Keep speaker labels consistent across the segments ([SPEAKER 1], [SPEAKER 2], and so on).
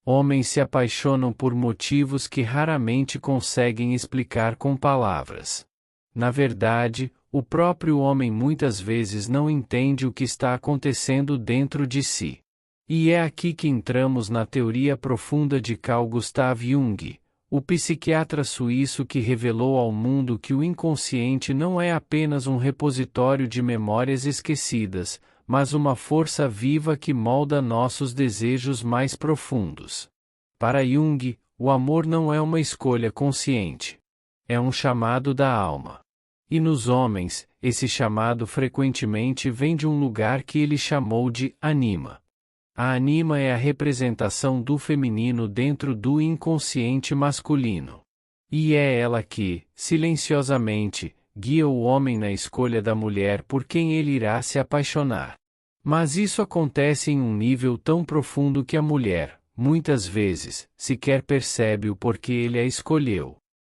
[SPEAKER 1] Homens se apaixonam por motivos que raramente conseguem explicar com palavras. Na verdade, o próprio homem muitas vezes não entende o que está acontecendo dentro de si. E é aqui que entramos na teoria profunda de Carl Gustav Jung, o psiquiatra suíço que revelou ao mundo que o inconsciente não é apenas um repositório de memórias esquecidas, mas uma força viva que molda nossos desejos mais profundos. Para Jung, o amor não é uma escolha consciente. É um chamado da alma. E nos homens, esse chamado frequentemente vem de um lugar que ele chamou de anima. A anima é a representação do feminino dentro do inconsciente masculino. E é ela que, silenciosamente, guia o homem na escolha da mulher por quem ele irá se apaixonar. Mas isso acontece em um nível tão profundo que a mulher, muitas vezes, sequer percebe o porquê ele a escolheu.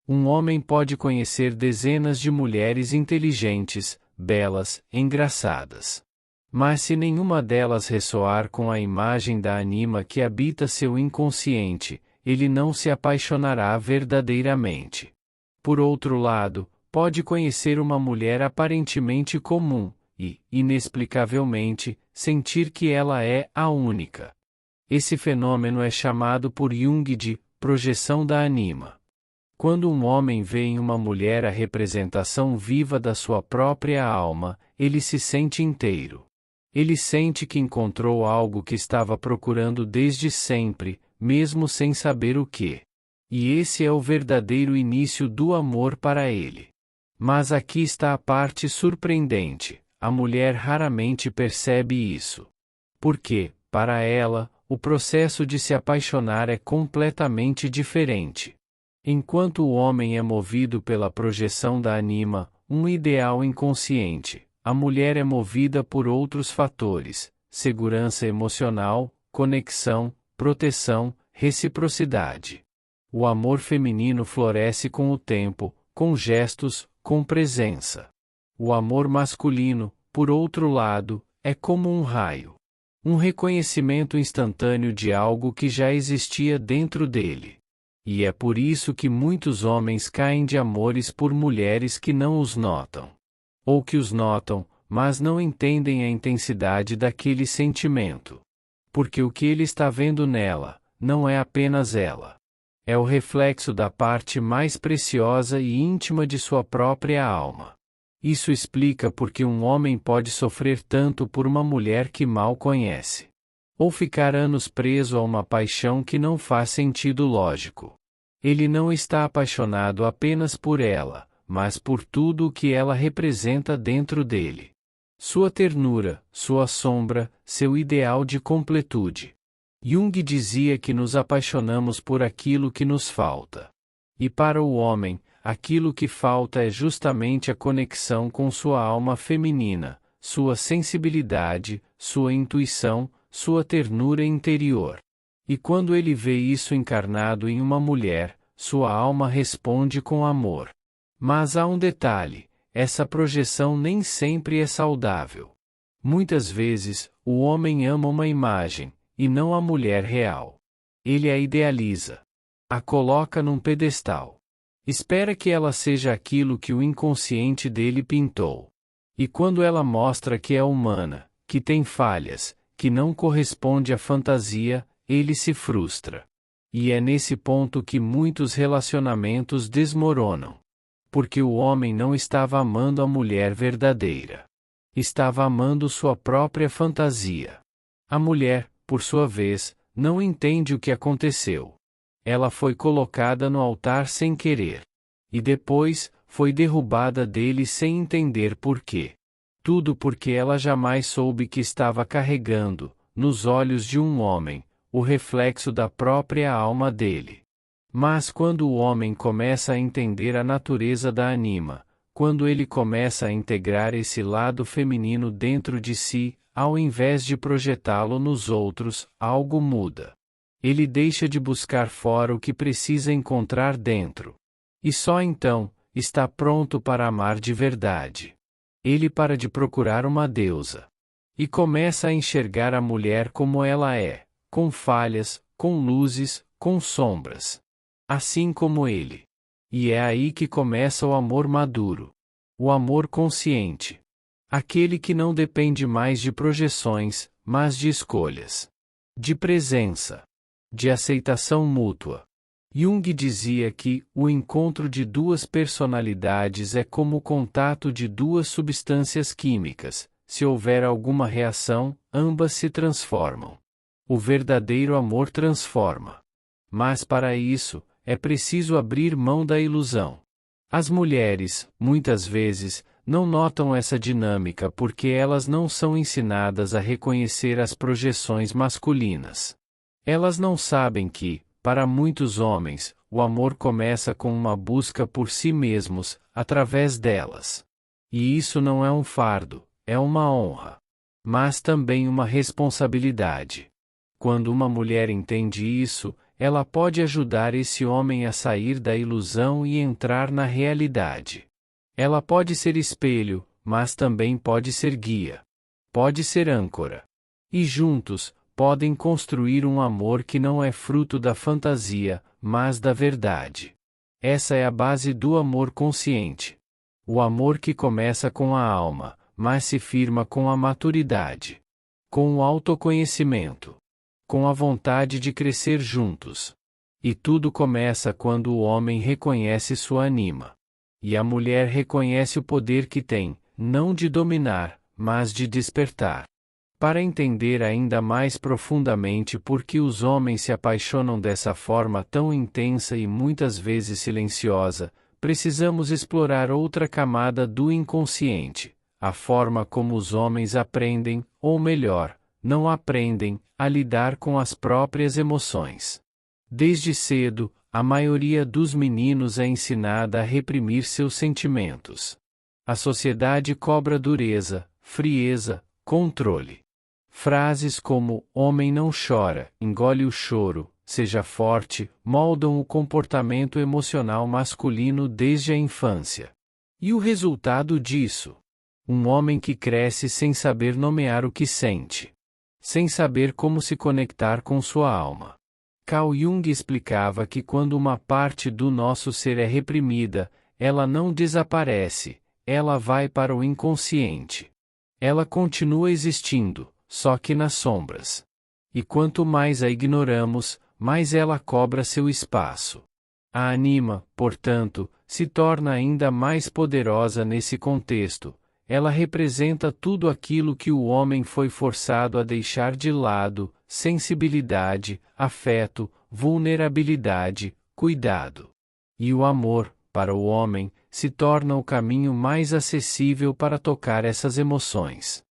[SPEAKER 1] Um homem pode conhecer dezenas de mulheres inteligentes, belas, engraçadas. Mas se nenhuma delas ressoar com a imagem da anima que habita seu inconsciente, ele não se apaixonará verdadeiramente. Por outro lado, pode conhecer uma mulher aparentemente comum, e, inexplicavelmente, sentir que ela é a única. Esse fenômeno é chamado por Jung de projeção da anima. Quando um homem vê em uma mulher a representação viva da sua própria alma, ele se sente inteiro. Ele sente que encontrou algo que estava procurando desde sempre, mesmo sem saber o que. E esse é o verdadeiro início do amor para ele. Mas aqui está a parte surpreendente: a mulher raramente percebe isso. Porque, para ela, o processo de se apaixonar é completamente diferente. Enquanto o homem é movido pela projeção da anima, um ideal inconsciente, a mulher é movida por outros fatores: segurança emocional, conexão, proteção, reciprocidade. O amor feminino floresce com o tempo, com gestos, com presença. O amor masculino, por outro lado, é como um raio. Um reconhecimento instantâneo de algo que já existia dentro dele. E é por isso que muitos homens caem de amores por mulheres que não os notam. Ou que os notam, mas não entendem a intensidade daquele sentimento. Porque o que ele está vendo nela, não é apenas ela. É o reflexo da parte mais preciosa e íntima de sua própria alma. Isso explica por que um homem pode sofrer tanto por uma mulher que mal conhece. Ou ficar anos preso a uma paixão que não faz sentido lógico. Ele não está apaixonado apenas por ela, mas por tudo o que ela representa dentro dele. Sua ternura, sua sombra, seu ideal de completude. Jung dizia que nos apaixonamos por aquilo que nos falta. E para o homem, aquilo que falta é justamente a conexão com sua alma feminina, sua sensibilidade, sua intuição, sua ternura interior. E quando ele vê isso encarnado em uma mulher, sua alma responde com amor. Mas há um detalhe: essa projeção nem sempre é saudável. Muitas vezes, o homem ama uma imagem, e não a mulher real. Ele a idealiza. A coloca num pedestal. Espera que ela seja aquilo que o inconsciente dele pintou. E quando ela mostra que é humana, que tem falhas, que não corresponde à fantasia, ele se frustra. E é nesse ponto que muitos relacionamentos desmoronam. Porque o homem não estava amando a mulher verdadeira. Estava amando sua própria fantasia. A mulher, por sua vez, não entende o que aconteceu. Ela foi colocada no altar sem querer. E depois, foi derrubada dele sem entender por quê. Tudo porque ela jamais soube que estava carregando, nos olhos de um homem, o reflexo da própria alma dele. Mas quando o homem começa a entender a natureza da anima, quando ele começa a integrar esse lado feminino dentro de si, ao invés de projetá-lo nos outros, algo muda. Ele deixa de buscar fora o que precisa encontrar dentro. E só então, está pronto para amar de verdade. Ele para de procurar uma deusa. E começa a enxergar a mulher como ela é, com falhas, com luzes, com sombras. Assim como ele. E é aí que começa o amor maduro. O amor consciente. Aquele que não depende mais de projeções, mas de escolhas. De presença. De aceitação mútua. Jung dizia que o encontro de duas personalidades é como o contato de duas substâncias químicas. Se houver alguma reação, ambas se transformam. O verdadeiro amor transforma. Mas para isso, é preciso abrir mão da ilusão. As mulheres, muitas vezes, não notam essa dinâmica porque elas não são ensinadas a reconhecer as projeções masculinas. Elas não sabem que, para muitos homens, o amor começa com uma busca por si mesmos, através delas. E isso não é um fardo, é uma honra. Mas também uma responsabilidade. Quando uma mulher entende isso, ela pode ajudar esse homem a sair da ilusão e entrar na realidade. Ela pode ser espelho, mas também pode ser guia. Pode ser âncora. E juntos, podem construir um amor que não é fruto da fantasia, mas da verdade. Essa é a base do amor consciente. O amor que começa com a alma, mas se firma com a maturidade. Com o autoconhecimento. Com a vontade de crescer juntos. E tudo começa quando o homem reconhece sua anima. E a mulher reconhece o poder que tem, não de dominar, mas de despertar. Para entender ainda mais profundamente por que os homens se apaixonam dessa forma tão intensa e muitas vezes silenciosa, precisamos explorar outra camada do inconsciente, a forma como os homens aprendem, ou melhor, não aprendem, a lidar com as próprias emoções. Desde cedo, a maioria dos meninos é ensinada a reprimir seus sentimentos. A sociedade cobra dureza, frieza, controle. Frases como "homem não chora, engole o choro", "seja forte", moldam o comportamento emocional masculino desde a infância. E o resultado disso? Um homem que cresce sem saber nomear o que sente. Sem saber como se conectar com sua alma. Carl Jung explicava que quando uma parte do nosso ser é reprimida, ela não desaparece, ela vai para o inconsciente. Ela continua existindo, só que nas sombras. E quanto mais a ignoramos, mais ela cobra seu espaço. A anima, portanto, se torna ainda mais poderosa nesse contexto. Ela representa tudo aquilo que o homem foi forçado a deixar de lado: sensibilidade, afeto, vulnerabilidade, cuidado. E o amor, para o homem, se torna o caminho mais acessível para tocar essas emoções.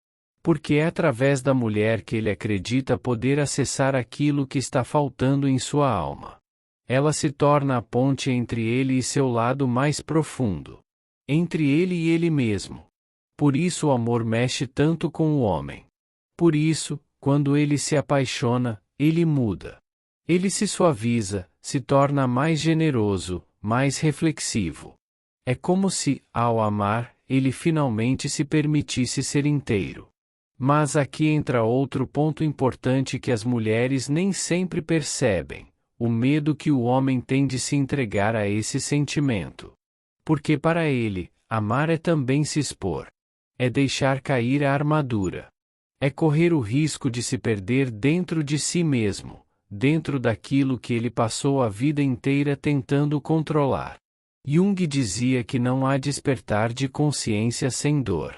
[SPEAKER 1] Porque é através da mulher que ele acredita poder acessar aquilo que está faltando em sua alma. Ela se torna a ponte entre ele e seu lado mais profundo. Entre ele e ele mesmo. Por isso o amor mexe tanto com o homem. Por isso, quando ele se apaixona, ele muda. Ele se suaviza, se torna mais generoso, mais reflexivo. É como se, ao amar, ele finalmente se permitisse ser inteiro. Mas aqui entra outro ponto importante que as mulheres nem sempre percebem: o medo que o homem tem de se entregar a esse sentimento. Porque para ele, amar é também se expor. É deixar cair a armadura. É correr o risco de se perder dentro de si mesmo, dentro daquilo que ele passou a vida inteira tentando controlar. Jung dizia que não há despertar de consciência sem dor.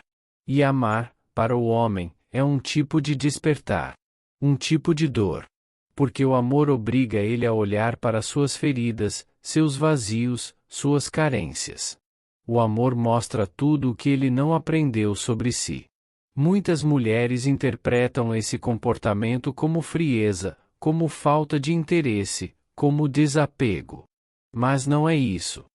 [SPEAKER 1] E amar, para o homem, é um tipo de despertar. Um tipo de dor. Porque o amor obriga ele a olhar para suas feridas, seus vazios, suas carências. O amor mostra tudo o que ele não aprendeu sobre si. Muitas mulheres interpretam esse comportamento como frieza, como falta de interesse, como desapego. Mas não é isso.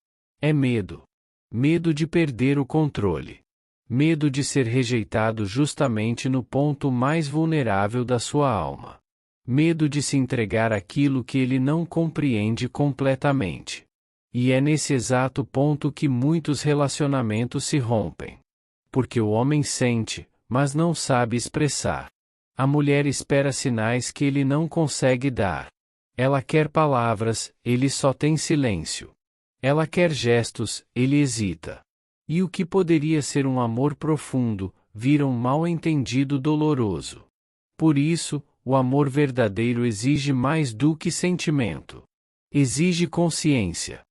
[SPEAKER 1] É medo. Medo de perder o controle. Medo de ser rejeitado justamente no ponto mais vulnerável da sua alma. Medo de se entregar àquilo que ele não compreende completamente. E é nesse exato ponto que muitos relacionamentos se rompem. Porque o homem sente, mas não sabe expressar. A mulher espera sinais que ele não consegue dar. Ela quer palavras, ele só tem silêncio. Ela quer gestos, ele hesita. E o que poderia ser um amor profundo, vira um mal-entendido doloroso. Por isso, o amor verdadeiro exige mais do que sentimento. Exige consciência.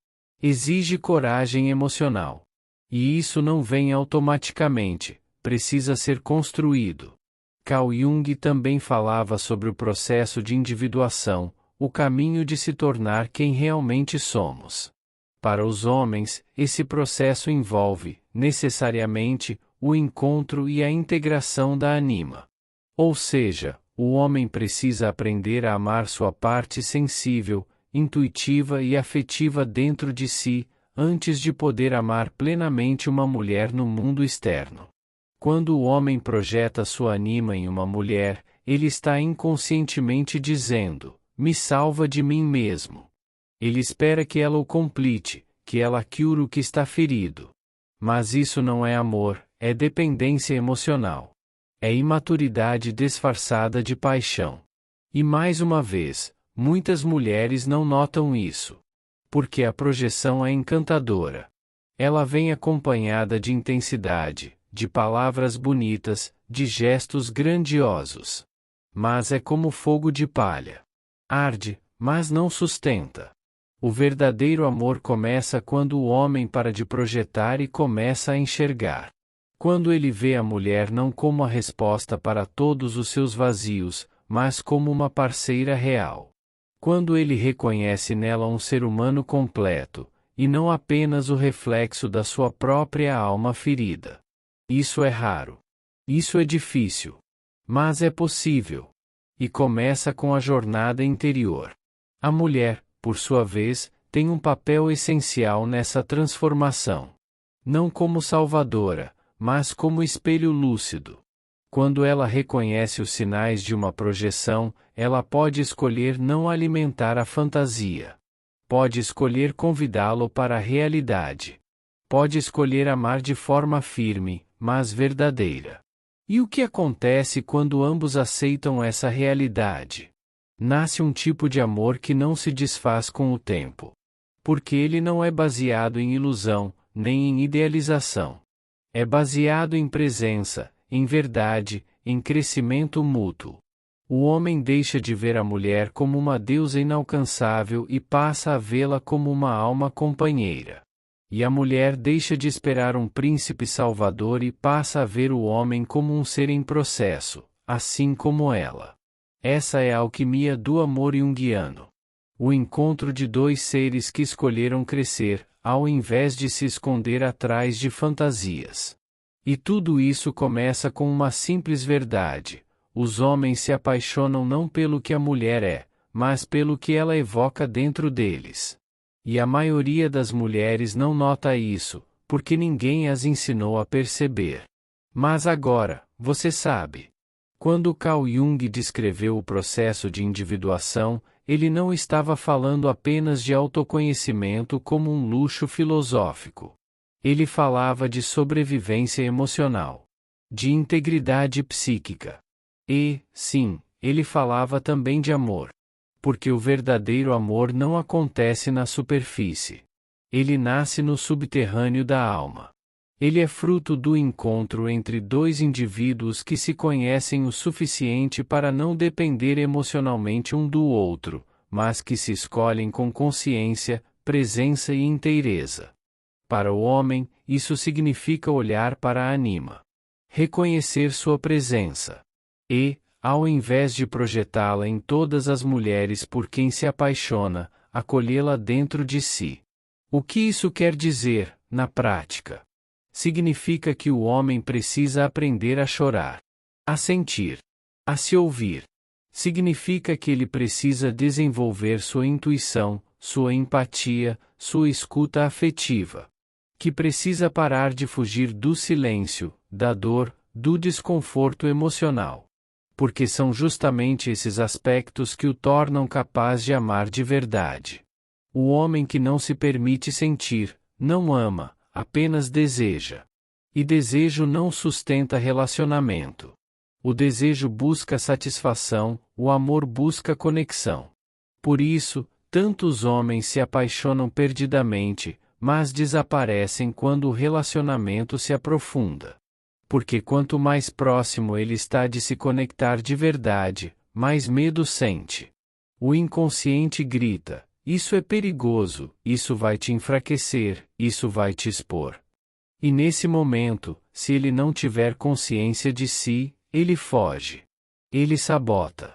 [SPEAKER 1] Exige coragem emocional. E isso não vem automaticamente, precisa ser construído. Carl Jung também falava sobre o processo de individuação, o caminho de se tornar quem realmente somos. Para os homens, esse processo envolve, necessariamente, o encontro e a integração da anima. Ou seja, o homem precisa aprender a amar sua parte sensível, intuitiva e afetiva dentro de si, antes de poder amar plenamente uma mulher no mundo externo. Quando o homem projeta sua anima em uma mulher, ele está inconscientemente dizendo: me salva de mim mesmo. Ele espera que ela o complete, que ela cure o que está ferido. Mas isso não é amor, é dependência emocional. É imaturidade disfarçada de paixão. E mais uma vez, muitas mulheres não notam isso. Porque a projeção é encantadora. Ela vem acompanhada de intensidade, de palavras bonitas, de gestos grandiosos. Mas é como fogo de palha. Arde, mas não sustenta. O verdadeiro amor começa quando o homem para de projetar e começa a enxergar. Quando ele vê a mulher não como a resposta para todos os seus vazios, mas como uma parceira real. Quando ele reconhece nela um ser humano completo, e não apenas o reflexo da sua própria alma ferida. Isso é raro. Isso é difícil. Mas é possível. E começa com a jornada interior. A mulher, por sua vez, tem um papel essencial nessa transformação. Não como salvadora, mas como espelho lúcido. Quando ela reconhece os sinais de uma projeção, ela pode escolher não alimentar a fantasia. Pode escolher convidá-lo para a realidade. Pode escolher amar de forma firme, mas verdadeira. E o que acontece quando ambos aceitam essa realidade? Nasce um tipo de amor que não se desfaz com o tempo. Porque ele não é baseado em ilusão, nem em idealização. É baseado em presença, em verdade, em crescimento mútuo. O homem deixa de ver a mulher como uma deusa inalcançável e passa a vê-la como uma alma companheira. E a mulher deixa de esperar um príncipe salvador e passa a ver o homem como um ser em processo, assim como ela. Essa é a alquimia do amor junguiano. O encontro de dois seres que escolheram crescer, ao invés de se esconder atrás de fantasias. E tudo isso começa com uma simples verdade: os homens se apaixonam não pelo que a mulher é, mas pelo que ela evoca dentro deles. E a maioria das mulheres não nota isso, porque ninguém as ensinou a perceber. Mas agora, você sabe. Quando Carl Jung descreveu o processo de individuação, ele não estava falando apenas de autoconhecimento como um luxo filosófico. Ele falava de sobrevivência emocional, de integridade psíquica. E, sim, ele falava também de amor. Porque o verdadeiro amor não acontece na superfície. Ele nasce no subterrâneo da alma. Ele é fruto do encontro entre dois indivíduos que se conhecem o suficiente para não depender emocionalmente um do outro, mas que se escolhem com consciência, presença e inteireza. Para o homem, isso significa olhar para a anima, reconhecer sua presença e, ao invés de projetá-la em todas as mulheres por quem se apaixona, acolhê-la dentro de si. O que isso quer dizer, na prática? Significa que o homem precisa aprender a chorar, a sentir, a se ouvir. Significa que ele precisa desenvolver sua intuição, sua empatia, sua escuta afetiva. Que precisa parar de fugir do silêncio, da dor, do desconforto emocional. Porque são justamente esses aspectos que o tornam capaz de amar de verdade. O homem que não se permite sentir, não ama, apenas deseja. E desejo não sustenta relacionamento. O desejo busca satisfação, o amor busca conexão. Por isso, tantos homens se apaixonam perdidamente, mas desaparecem quando o relacionamento se aprofunda. Porque quanto mais próximo ele está de se conectar de verdade, mais medo sente. O inconsciente grita: isso é perigoso, isso vai te enfraquecer, isso vai te expor. E nesse momento, se ele não tiver consciência de si, ele foge. Ele sabota.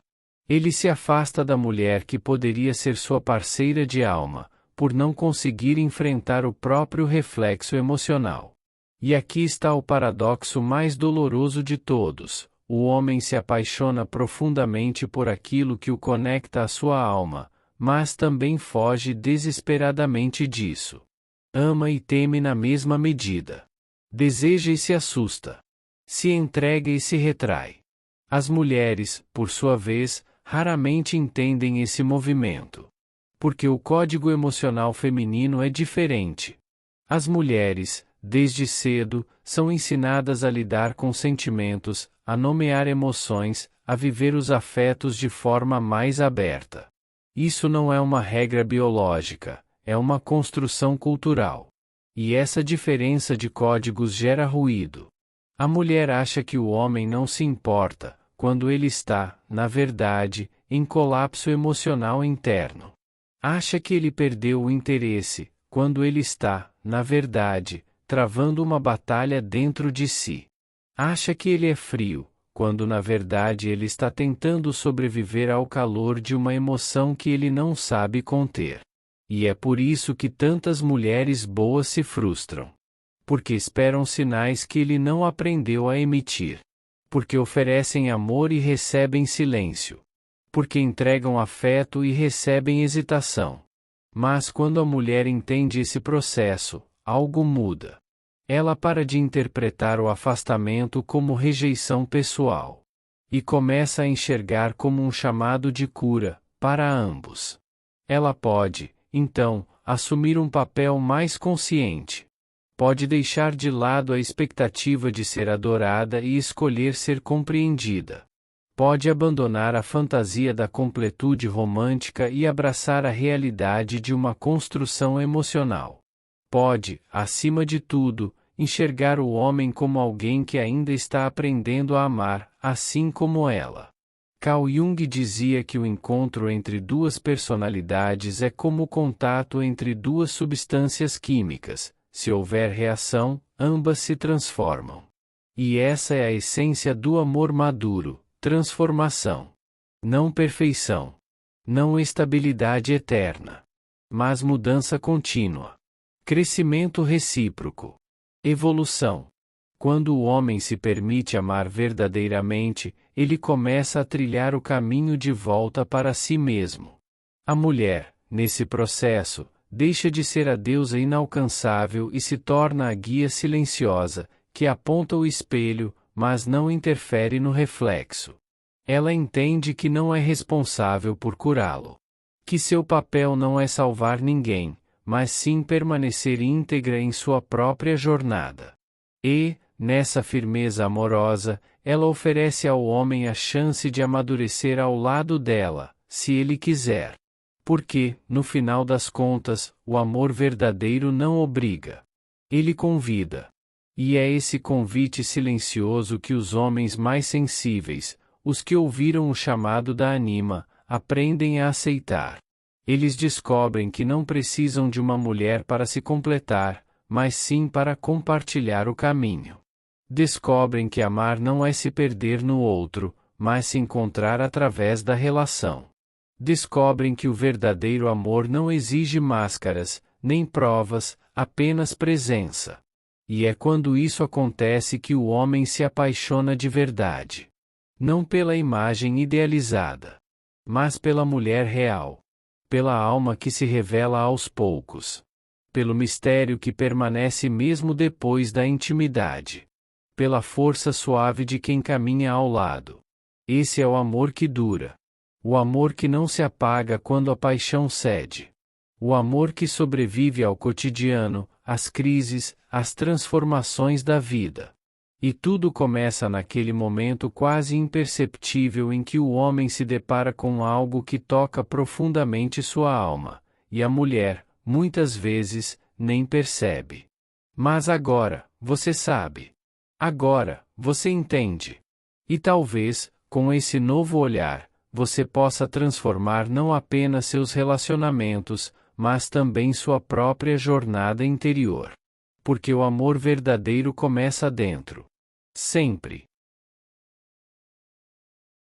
[SPEAKER 1] Ele se afasta da mulher que poderia ser sua parceira de alma, por não conseguir enfrentar o próprio reflexo emocional. E aqui está o paradoxo mais doloroso de todos: o homem se apaixona profundamente por aquilo que o conecta à sua alma, mas também foge desesperadamente disso. Ama e teme na mesma medida. Deseja e se assusta. Se entrega e se retrai. As mulheres, por sua vez, raramente entendem esse movimento. Porque o código emocional feminino é diferente. As mulheres, desde cedo, são ensinadas a lidar com sentimentos, a nomear emoções, a viver os afetos de forma mais aberta. Isso não é uma regra biológica, é uma construção cultural. E essa diferença de códigos gera ruído. A mulher acha que o homem não se importa, quando ele está, na verdade, em colapso emocional interno. Acha que ele perdeu o interesse, quando ele está, na verdade, travando uma batalha dentro de si. Acha que ele é frio, quando na verdade ele está tentando sobreviver ao calor de uma emoção que ele não sabe conter. E é por isso que tantas mulheres boas se frustram. Porque esperam sinais que ele não aprendeu a emitir. Porque oferecem amor e recebem silêncio. Porque entregam afeto e recebem hesitação. Mas quando a mulher entende esse processo, algo muda. Ela para de interpretar o afastamento como rejeição pessoal. E começa a enxergar como um chamado de cura, para ambos. Ela pode, então, assumir um papel mais consciente. Pode deixar de lado a expectativa de ser adorada e escolher ser compreendida. Pode abandonar a fantasia da completude romântica e abraçar a realidade de uma construção emocional. Pode, acima de tudo, enxergar o homem como alguém que ainda está aprendendo a amar, assim como ela. Carl Jung dizia que o encontro entre duas personalidades é como o contato entre duas substâncias químicas. Se houver reação, ambas se transformam. E essa é a essência do amor maduro: transformação. Não perfeição. Não estabilidade eterna. Mas mudança contínua. Crescimento recíproco. Evolução. Quando o homem se permite amar verdadeiramente, ele começa a trilhar o caminho de volta para si mesmo. A mulher, nesse processo, deixa de ser a deusa inalcançável e se torna a guia silenciosa, que aponta o espelho, mas não interfere no reflexo. Ela entende que não é responsável por curá-lo. Que seu papel não é salvar ninguém, mas sim permanecer íntegra em sua própria jornada. E, nessa firmeza amorosa, ela oferece ao homem a chance de amadurecer ao lado dela, se ele quiser. Porque, no final das contas, o amor verdadeiro não obriga. Ele convida. E é esse convite silencioso que os homens mais sensíveis, os que ouviram o chamado da anima, aprendem a aceitar. Eles descobrem que não precisam de uma mulher para se completar, mas sim para compartilhar o caminho. Descobrem que amar não é se perder no outro, mas se encontrar através da relação. Descobrem que o verdadeiro amor não exige máscaras, nem provas, apenas presença. E é quando isso acontece que o homem se apaixona de verdade. Não pela imagem idealizada, mas pela mulher real. Pela alma que se revela aos poucos. Pelo mistério que permanece mesmo depois da intimidade. Pela força suave de quem caminha ao lado. Esse é o amor que dura. O amor que não se apaga quando a paixão cede. O amor que sobrevive ao cotidiano, às crises, às transformações da vida. E tudo começa naquele momento quase imperceptível em que o homem se depara com algo que toca profundamente sua alma, e a mulher, muitas vezes, nem percebe. Mas agora, você sabe. Agora, você entende. E talvez, com esse novo olhar, você possa transformar não apenas seus relacionamentos, mas também sua própria jornada interior. Porque o amor verdadeiro começa dentro. Sempre.